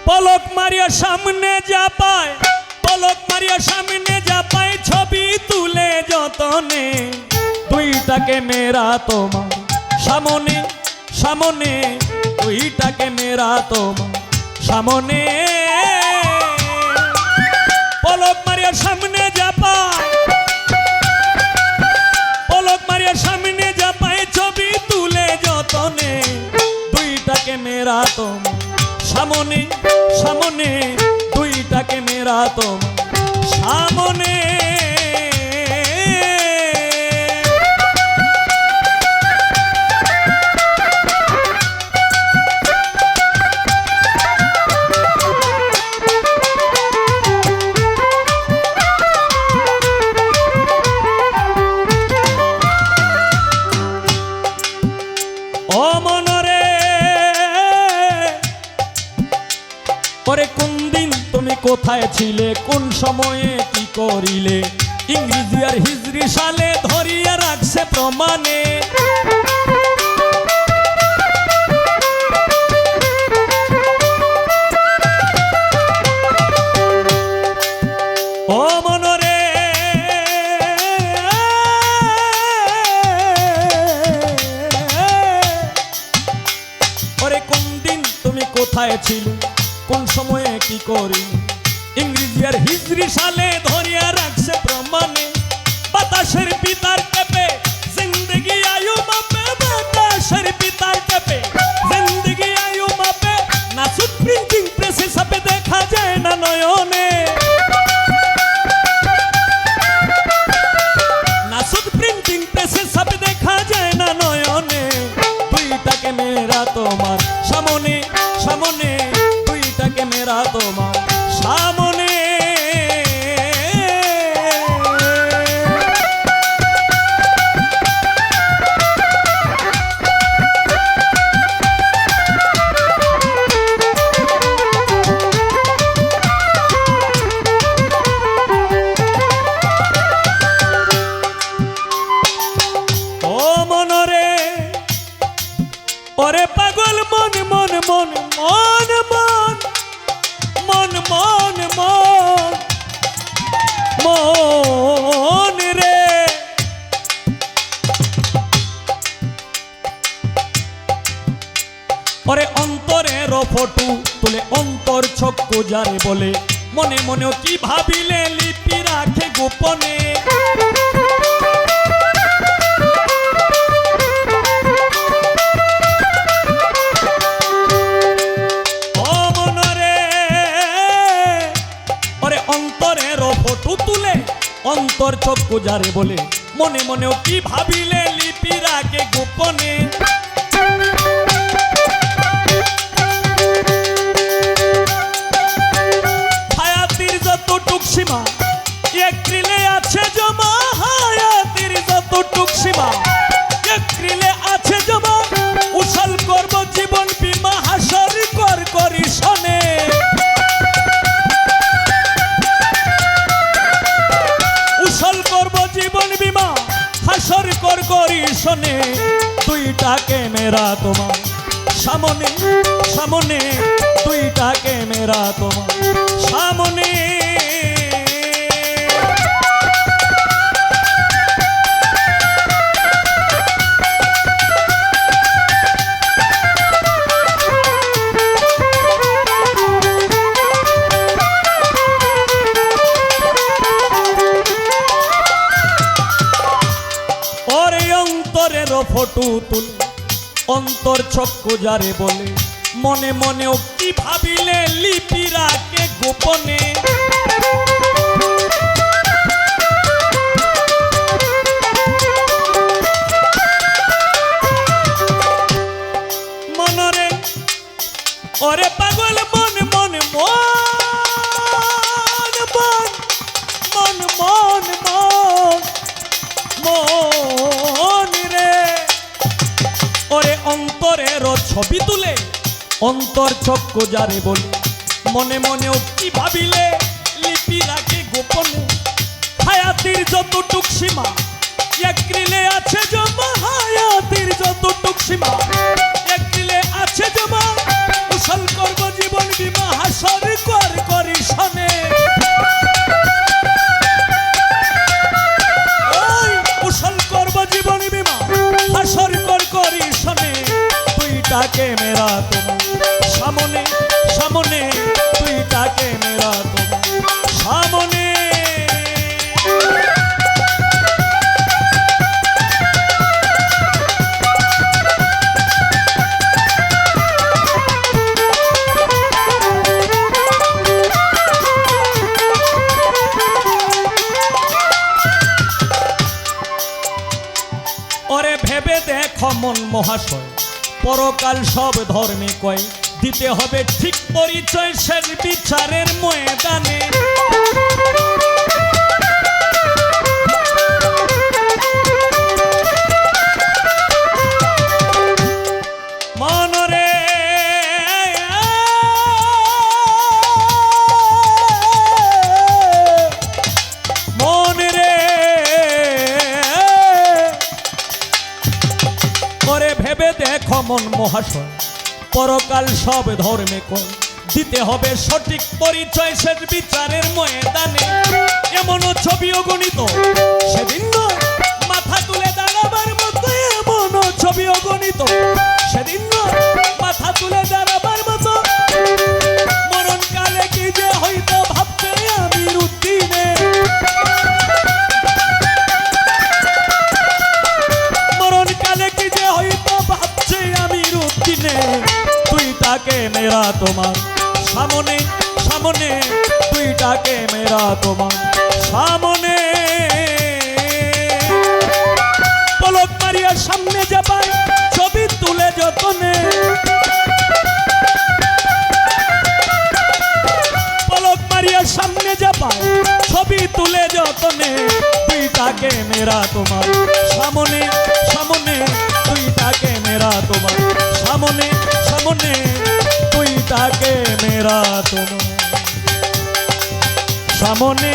পলক মারিয়া সামনে যা পায়, পলক মারিয়া সামনে যা পায়, ছবি তুলে যতনে দুইটাকে মেরা তোমার সামনে সামনে, দুইটাকে মেরা তোমার সামনে। পলক মারিয়া সামনে যা পায়, পলক মারিয়া সামনে যা পায়, ছবি তুলে যতনে দুইটাকে মেরা তোমার সামনে সামনে, দুইটাকে মেরা তোমার সামনে। ও মনরে পরে কোন দিন তুমি কোথায় ছিলে, কোন সময়ে কি করিলে, ইংরেজি আর হিজরি সালে ধরিয়া রাখছে প্রমাণে। ও মনরে পরে কোন দিন তুমি কোথায় ছিলে, কোন সময়ে কি করি, ইংরেজি আর হিজরি সালে ধরিয়া রাখছে প্রমাণে। বাতাসের পিতার টেপে জিন্দগি আয়ু মাপে, বাতাসের পিতার টেপে জিন্দগি আয়ু মাপে, নাসুদ প্রিন্টিং প্রেসে ছাপে দেখা যায় না নয়নে। নাসুদ প্রিন্টিং প্রেসে ছাপে দেখা যায় না নয়নে, দুইটাকে মেরা তোমার সামনে সামনে, দুইটাকে মেরা তোমার সামনে। ও মনরে ওরে পাগল মন মন মন মন মন মন মন মন রে, ওরে অন্তরের ফটু তুলে অন্তর ছক্কু যারে বলে, মনে মনেও কি ভাবিলে লিপি রাখে গোপনে। অন্তরের ফটু তুলে অন্তর চক্ষু যারে বলে, মনে মনেও কি ভাবিলে লিপি রাখে গোপনে। হায়াতির যতটুক সীমা একরিলে আছে জমা, হায়াতির যতটুক সীমা একরিলে আছে জমা, উছল করব জীবন বীমা হাসর কর করি শোনে। উছল করব জীবন বীমা হাসর কর করি শোনে, দুইটাকে মেরা তোমার সামনে সামনে, দুইটাকে মেরা তোমার সামনে। অন্তরের ফটু তুলে অন্তর চক্ষু যারে বলে, মনে মনেও কি ভাবিলে লিপি রাখে গোপনে। মনরে ওরে পাগল মন মন মন মন মন মন মন রে, ওরে অন্তরের ছবি তুলে অন্তর চক্ষু যারে বলে, মনে মনেও কি ভাবিলে লিপি রাখে গোপনে। হায়াতির যতটুক সীমা একরিলে আছে জমা, হায়াতির যতটুক সীমা একরিলে আছে জমা, উছল করব জীবন বীমা হাসর মহাশয়, পরকাল সব ধর্মে কয় দিতে হবে ঠিক পরিচয় শেষ বিচারের ময়দানে। মনরে মনরে করে ভেবে দেখো মন মহাশয়, পরকাল সব ধর্মে কয় দিতে হবে সঠিক পরিচয় শেষ বিচারের ময়দানে। এমনও ছবি অগণিত সেদিন নয় মাথা তুলে দাঁড়াবার মতো, এমনও ছবি অগণিত সেদিন নয় মাথা তুলে দাঁড়াবার মতো। মরণকালে কি যে হইতো ভাবতে আমির উদ্দিনে, মরণকালে কি যে হইতো ভাবছে আমির উদ্দিনে। দুইটাকে মেরা তোমার সামনে সামনে, দুইটাকে মেরা তোমার সামনে। পলক মারিয়া সামনে যাবাই ছবি তুলে যতনে, পলক মারিয়া সামনে যাবাই ছবি তুলে যতনে। দুইটাকে মেরা তোমার সামনে সামনে, দুইটাকে মেরা তোমার সামনে সামনে, দুইটাকে মেরা তোমার সামনে।